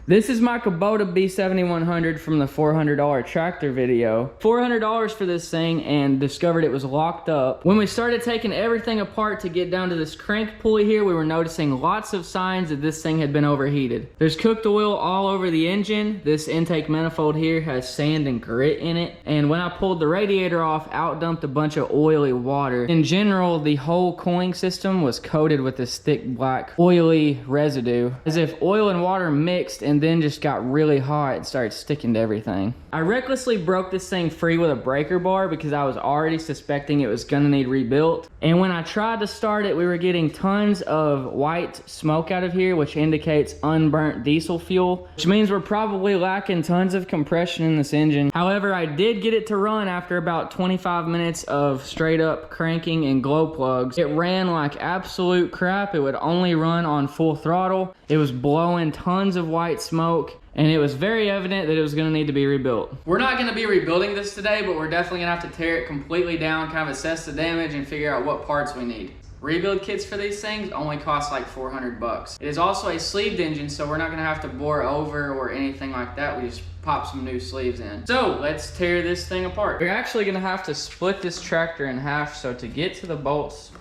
This is my Kubota B7100 from the $400 tractor video. $400 for this thing, and discovered it was locked up. When we started taking everything apart to get down to this crank pulley here, we were noticing lots of signs that this thing had been overheated. There's cooked oil all over the engine. This intake manifold here has sand and grit in it. And when I pulled the radiator off, out dumped a bunch of oily water. In general, the whole cooling system was coated with this thick black oily residue, as if oil and water mixed and then just got really hot and started sticking to everything. I recklessly broke this thing free with a breaker bar because I was already suspecting it was gonna need rebuilt. And when I tried to start it, we were getting tons of white smoke out of here, which indicates unburnt diesel fuel, which means we're probably lacking tons of compression in this engine. However, I did get it to run after about 25 minutes of straight up cranking and glow plugs. It ran like absolute crap. It would only run on full throttle. It was blowing tons of white smoke, and it was very evident that it was gonna need to be rebuilt. We're not gonna be rebuilding this today, but we're definitely gonna have to tear it completely down, kind of assess the damage and figure out what parts we need. Rebuild kits for these things only cost like 400 bucks. It is also a sleeved engine, so we're not gonna have to bore over or anything like that. We just pop some new sleeves in. So let's tear this thing apart. We're actually gonna have to split this tractor in half, so to get to the bolts,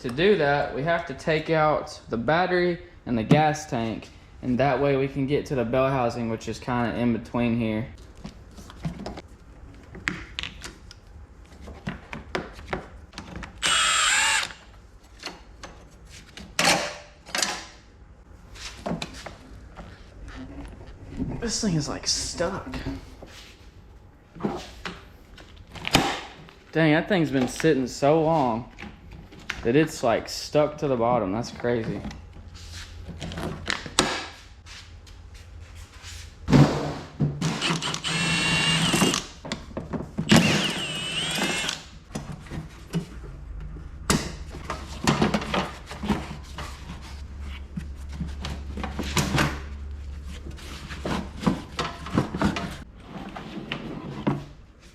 to do that, we have to take out the battery and the gas tank, and that way we can get to the bell housing, which is kind of in between here. This thing is like stuck. Dang, that thing's been sitting so long that it's like stuck to the bottom. That's crazy.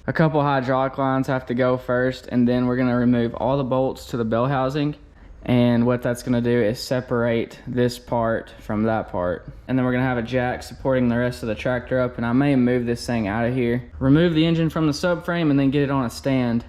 A couple hydraulic lines have to go first, and then we're gonna remove all the bolts to the bell housing. And what that's gonna do is separate this part from that part. And then we're gonna have a jack supporting the rest of the tractor up, and I may move this thing out of here. Remove the engine from the subframe and then get it on a stand.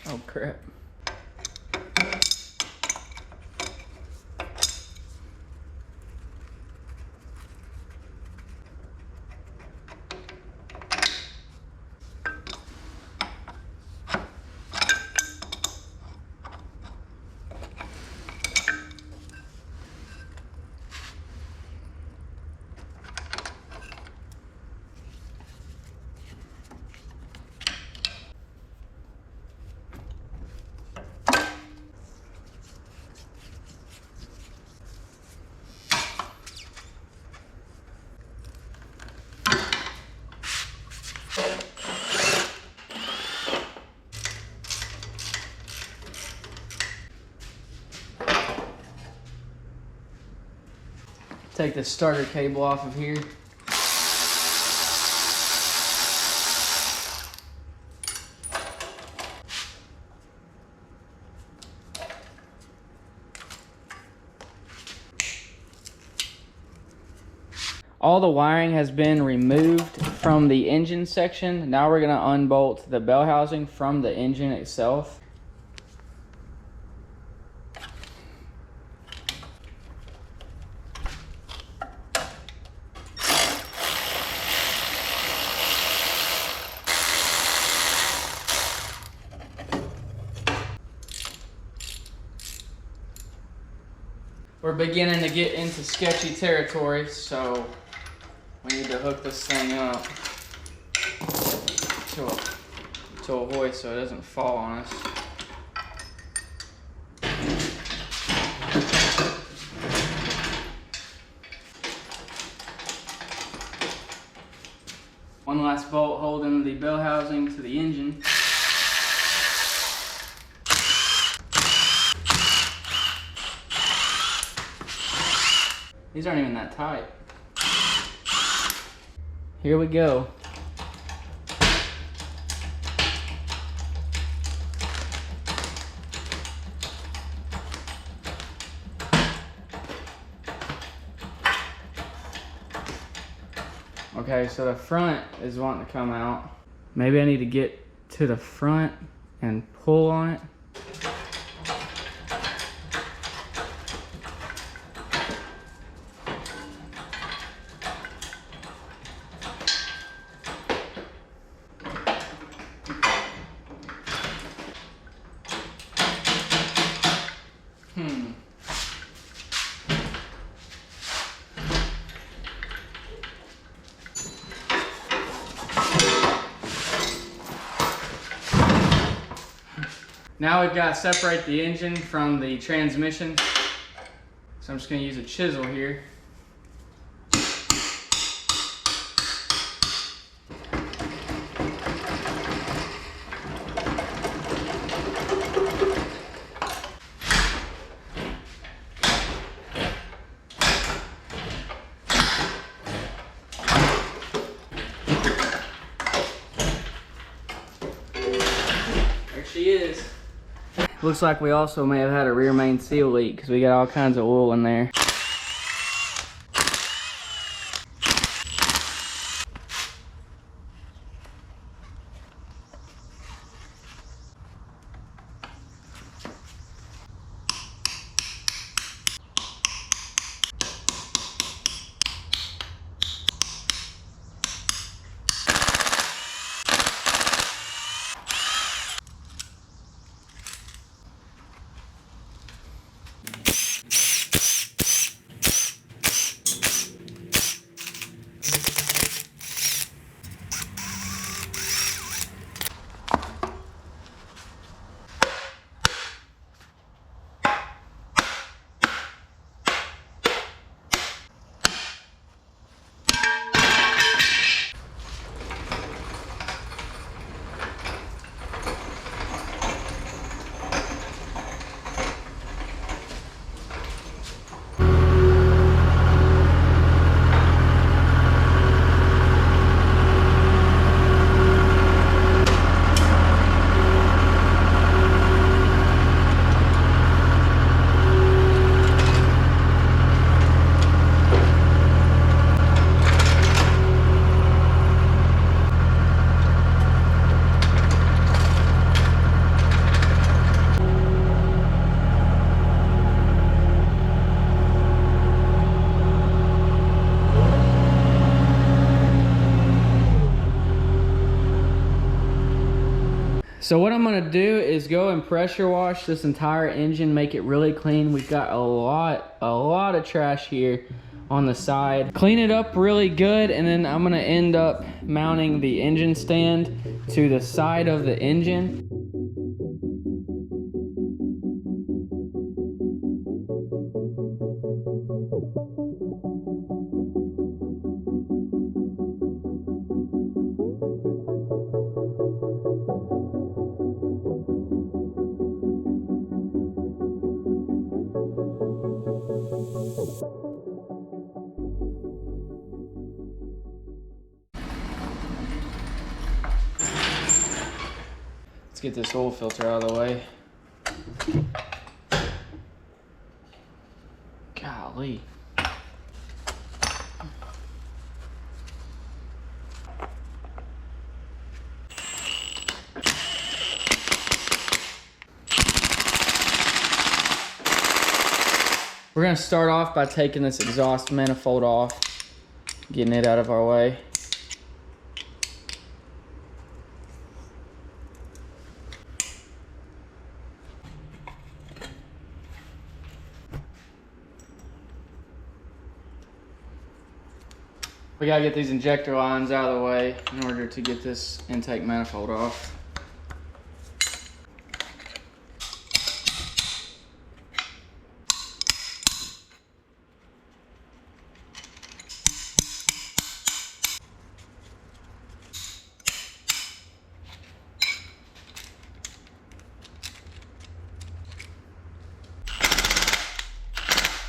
Oh crap. Take the starter cable off of here. All the wiring has been removed from the engine section. Now we're gonna unbolt the bell housing from the engine itself. We're beginning to get into sketchy territory, so we need to hook this thing up to a hoist so it doesn't fall on us. One last bolt holding the bell housing to the engine. These aren't even that tight. Here we go. Okay, so the front is wanting to come out. Maybe I need to get to the front and pull on it. Now we've got to separate the engine from the transmission. So I'm just going to use a chisel here. There she is. Looks like we also may have had a rear main seal leak because we got all kinds of oil in there. So what I'm gonna do is go and pressure wash this entire engine, make it really clean. We've got a lot of trash here on the side. Clean it up really good, and then I'm gonna end up mounting the engine stand to the side of the engine. Let's get this oil filter out of the way. Golly. We're gonna start off by taking this exhaust manifold off, getting it out of our way. We gotta get these injector lines out of the way in order to get this intake manifold off.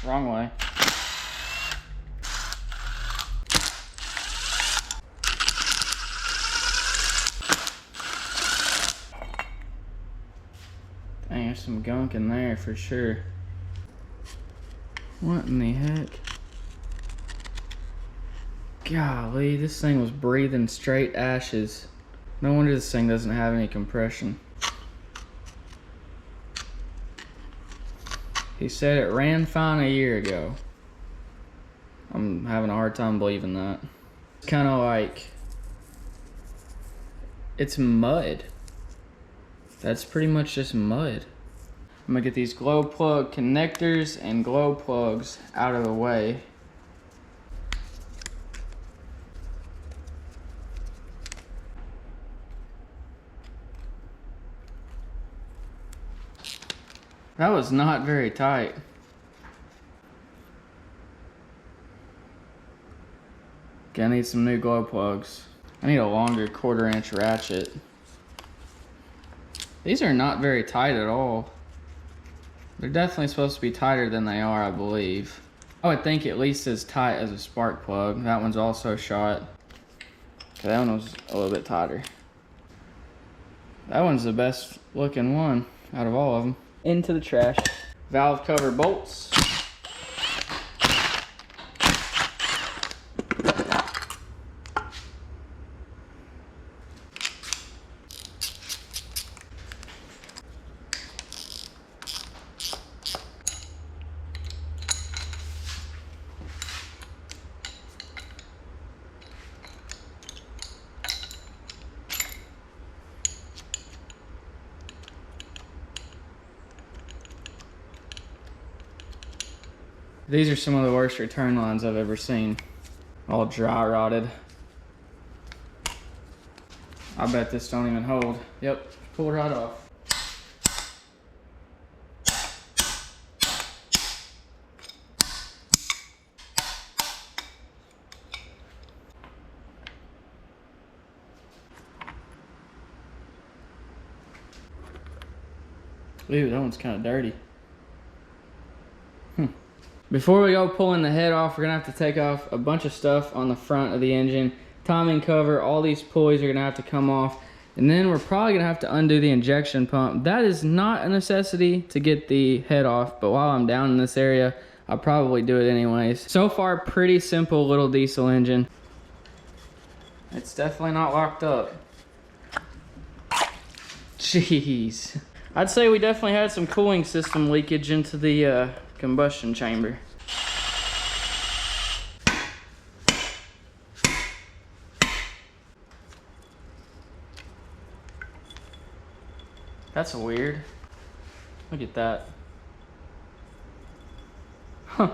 Wrong way. there's some gunk in there for sure. What in the heck? Golly, this thing was breathing straight ashes. No wonder this thing doesn't have any compression. He said it ran fine a year ago. I'm having a hard time believing that. It's kind of like, it's mud. That's pretty much just mud. I'm gonna get these glow plug connectors and glow plugs out of the way. That was not very tight. Okay, I need some new glow plugs. I need a longer 1/4 inch ratchet. These are not very tight at all. They're definitely supposed to be tighter than they are, I believe. I would think at least as tight as a spark plug. That one's also shot. Okay, that one was a little bit tighter. That one's the best looking one out of all of them. Into the trash. Valve cover bolts. These are some of the worst return lines I've ever seen. All dry rotted. I bet this don't even hold. Yep, pulled right off. Ooh, that one's kind of dirty. Before we go pulling the head off, we're gonna have to take off a bunch of stuff on the front of the engine. Timing cover, all these pulleys are gonna have to come off. And then we're probably gonna have to undo the injection pump. That is not a necessity to get the head off, but while I'm down in this area, I'll probably do it anyways. So far, pretty simple little diesel engine. It's definitely not locked up. Jeez. I'd say we definitely had some cooling system leakage into the combustion chamber. That's weird. Look at that. Huh.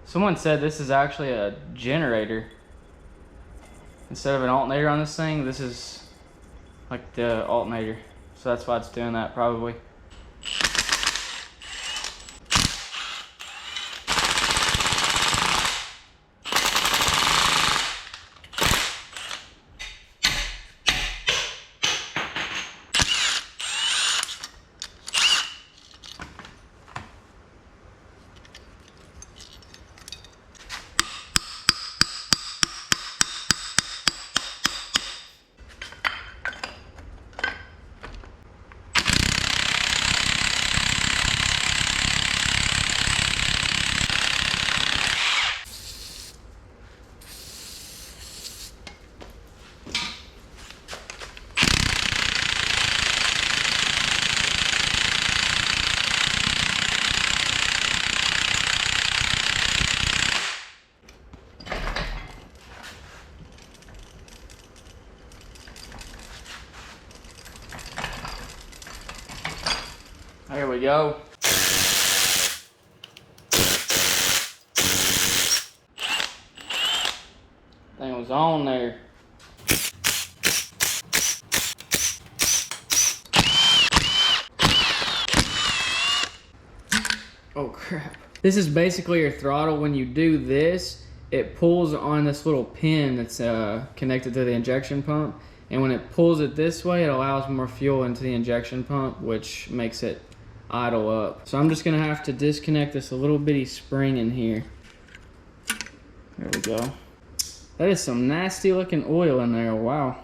Someone said this is actually a generator. Instead of an alternator on this thing, this is like the alternator. So that's why it's doing that probably. There we go. Thing was on there. Oh crap. This is basically your throttle. When you do this, it pulls on this little pin that's connected to the injection pump. And when it pulls it this way, it allows more fuel into the injection pump, which makes it idle up. So I'm just gonna have to disconnect this little bitty spring in here. There we go. That is some nasty looking oil in there, wow.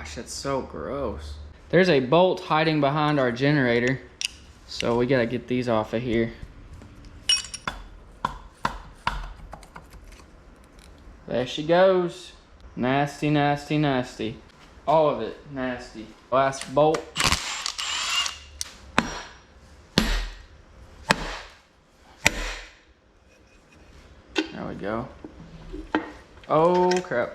Gosh, that's so gross. There's a bolt hiding behind our generator, so we gotta get these off of here. There she goes. Nasty, nasty, nasty. All of it nasty. Last bolt. There we go. Oh crap.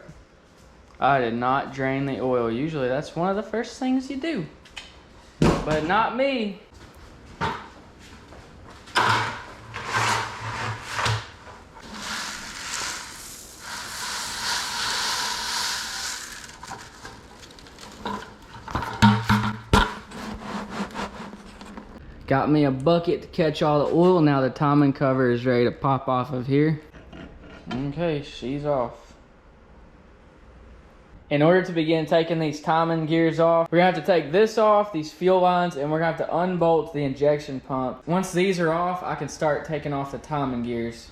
I did not drain the oil. Usually that's one of the first things you do, but not me. Got me a bucket to catch all the oil. Now the timing cover is ready to pop off of here. Okay, she's off. In order to begin taking these timing gears off, we're gonna have to take this off, these fuel lines, and we're gonna have to unbolt the injection pump. Once these are off, I can start taking off the timing gears.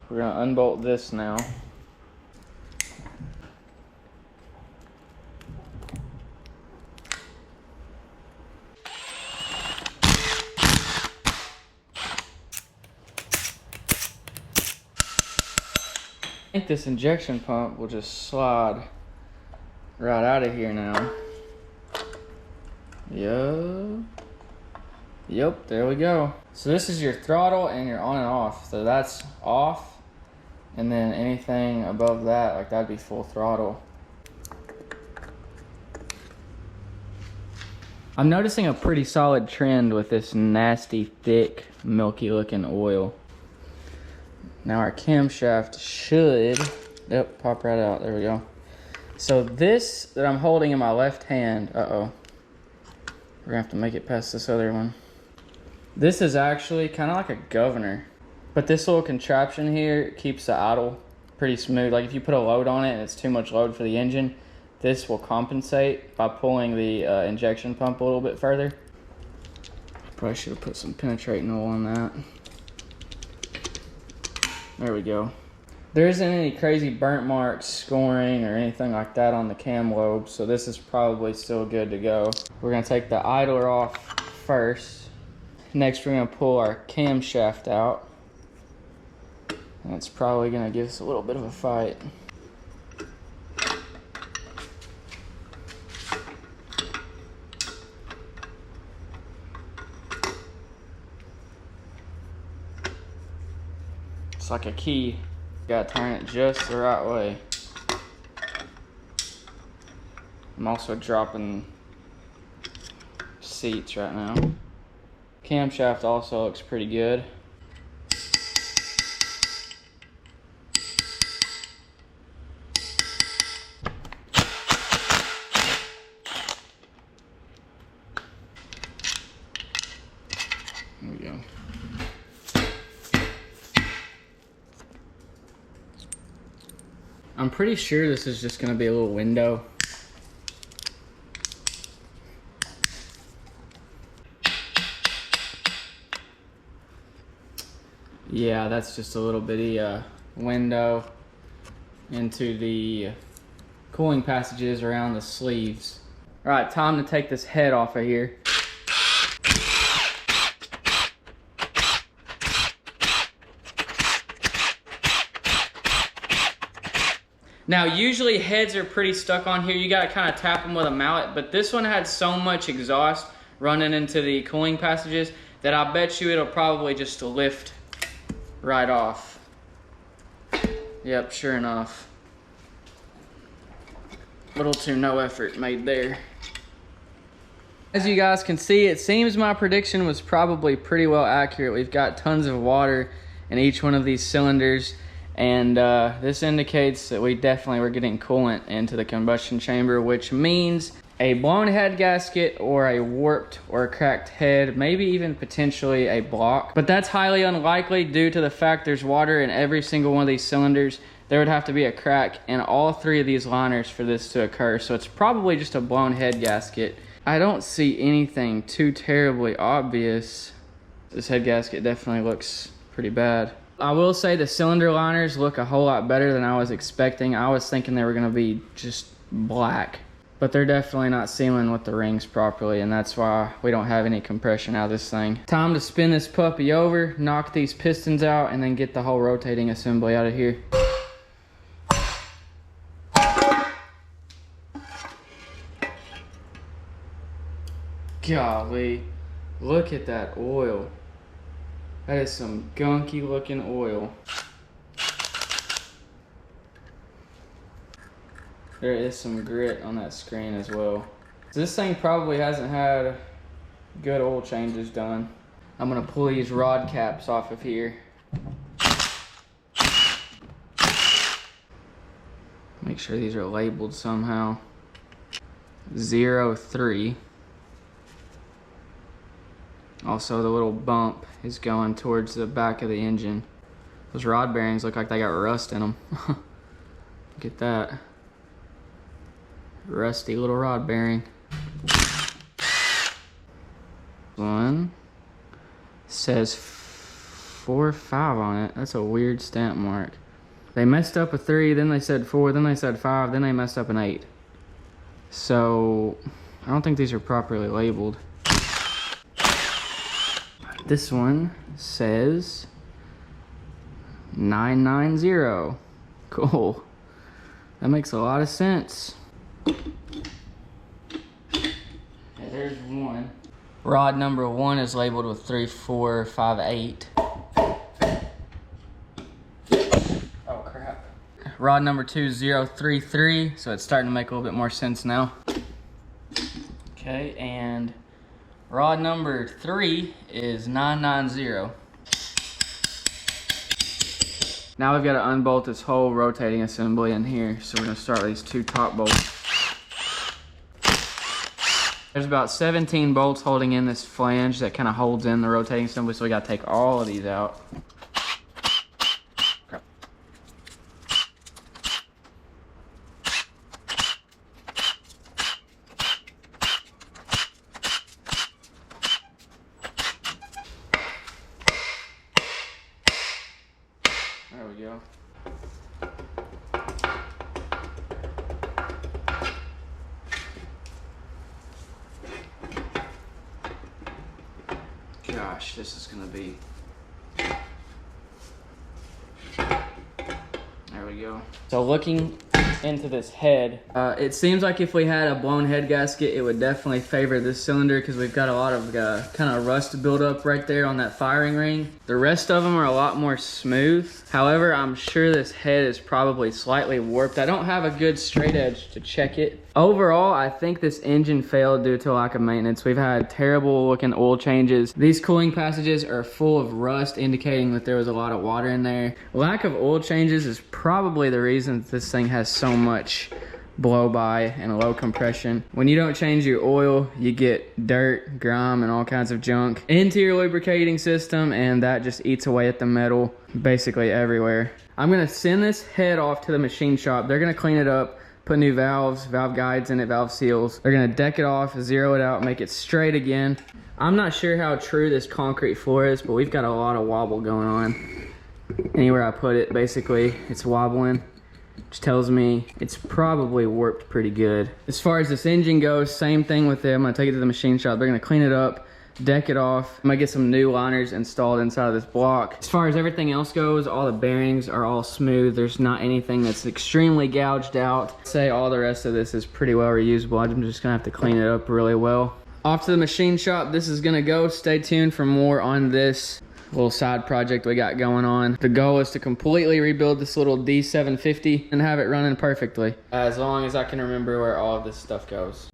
We're gonna unbolt this now. I think this injection pump will just slide right out of here now. Yep, there we go. So this is your throttle and your on and off. So that's off, and then anything above that, like that'd be full throttle. I'm noticing a pretty solid trend with this nasty, thick, milky looking oil. Now our camshaft should, yep, pop right out, there we go. So this that I'm holding in my left hand, we're gonna have to make it past this other one. This is actually kind of like a governor, but this little contraption here keeps the idle pretty smooth. Like if you put a load on it and it's too much load for the engine, this will compensate by pulling the injection pump a little bit further. Probably should have put some penetrating oil on that. There we go. There isn't any crazy burnt marks, scoring, or anything like that on the cam lobe, so this is probably still good to go. We're gonna take the idler off first. Next, we're gonna pull our camshaft out. And it's probably gonna give us a little bit of a fight. It's like a key. You gotta turn it just the right way. I'm also dropping seats right now. Camshaft also looks pretty good. There we go. I'm pretty sure this is just gonna be a little window. Yeah, that's just a little bitty window into the cooling passages around the sleeves. All right, time to take this head off of here. Now, usually heads are pretty stuck on here. You gotta kind of tap them with a mallet, but this one had so much exhaust running into the cooling passages that I bet you it'll probably just lift right off. Yep, sure enough. Little to no effort made there. As you guys can see, it seems my prediction was probably pretty well accurate. We've got tons of water in each one of these cylinders, and this indicates that we definitely were getting coolant into the combustion chamber, which means a blown head gasket or a warped or cracked head, maybe even potentially a block. But that's highly unlikely due to the fact there's water in every single one of these cylinders. There would have to be a crack in all three of these liners for this to occur, so it's probably just a blown head gasket. I don't see anything too terribly obvious. This head gasket definitely looks pretty bad. I will say the cylinder liners look a whole lot better than I was expecting. I was thinking they were gonna be just black, but they're definitely not sealing with the rings properly, and that's why we don't have any compression out of this thing. Time to spin this puppy over, knock these pistons out, and then get the whole rotating assembly out of here. Golly, look at that oil. That is some gunky looking oil. There is some grit on that screen as well. This thing probably hasn't had good oil changes done. I'm gonna pull these rod caps off of here. Make sure these are labeled somehow. 03. Also, the little bump is going towards the back of the engine. Those rod bearings look like they got rust in them. Look at that. Rusty little rod bearing. One says 4-5 on it. That's a weird stamp mark. They messed up a 3, then they said 4, then they said 5, then they messed up an 8. So I don't think these are properly labeled. This one says 990. Cool. That makes a lot of sense. Okay, there's one. Rod number 1 is labeled with 3458. Oh crap. Rod number 2 is 033, so it's starting to make a little bit more sense now. Okay, and rod number 3 is 990. Now we've got to unbolt this whole rotating assembly in here. So we're going to start these 2 top bolts. There's about 17 bolts holding in this flange that kind of holds in the rotating assembly, so we got to take all of these out. Crap. There we go. Gosh, this is gonna be... There we go. So looking into this head, it seems like if we had a blown head gasket, it would definitely favor this cylinder because we've got a lot of kind of rust buildup right there on that firing ring. The rest of them are a lot more smooth. However, I'm sure this head is probably slightly warped. I don't have a good straight edge to check it. Overall, I think this engine failed due to lack of maintenance. We've had terrible looking oil changes. These cooling passages are full of rust, indicating that there was a lot of water in there. Lack of oil changes is probably the reason this thing has so much blow by and low compression. When you don't change your oil, you get dirt, grime, and all kinds of junk into your lubricating system, and that just eats away at the metal basically everywhere. I'm gonna send this head off to the machine shop. They're gonna clean it up, put new valves, valve guides in it, valve seals. They're gonna deck it off, zero it out, make it straight again. I'm not sure how true this concrete floor is, but we've got a lot of wobble going on. Anywhere I put it, basically, it's wobbling, which tells me it's probably warped pretty good. As far as this engine goes, same thing with it. I'm gonna take it to the machine shop. They're gonna clean it up, deck it off. I'm gonna get some new liners installed inside of this block. As far as everything else goes, all the bearings are all smooth. There's not anything that's extremely gouged out. I'd say all the rest of this is pretty well reusable. I'm just gonna have to clean it up really well. Off to the machine shop this is gonna go. Stay tuned for more on this little side project we got going on. The goal is to completely rebuild this little D750 and have it running perfectly, as long as I can remember where all of this stuff goes.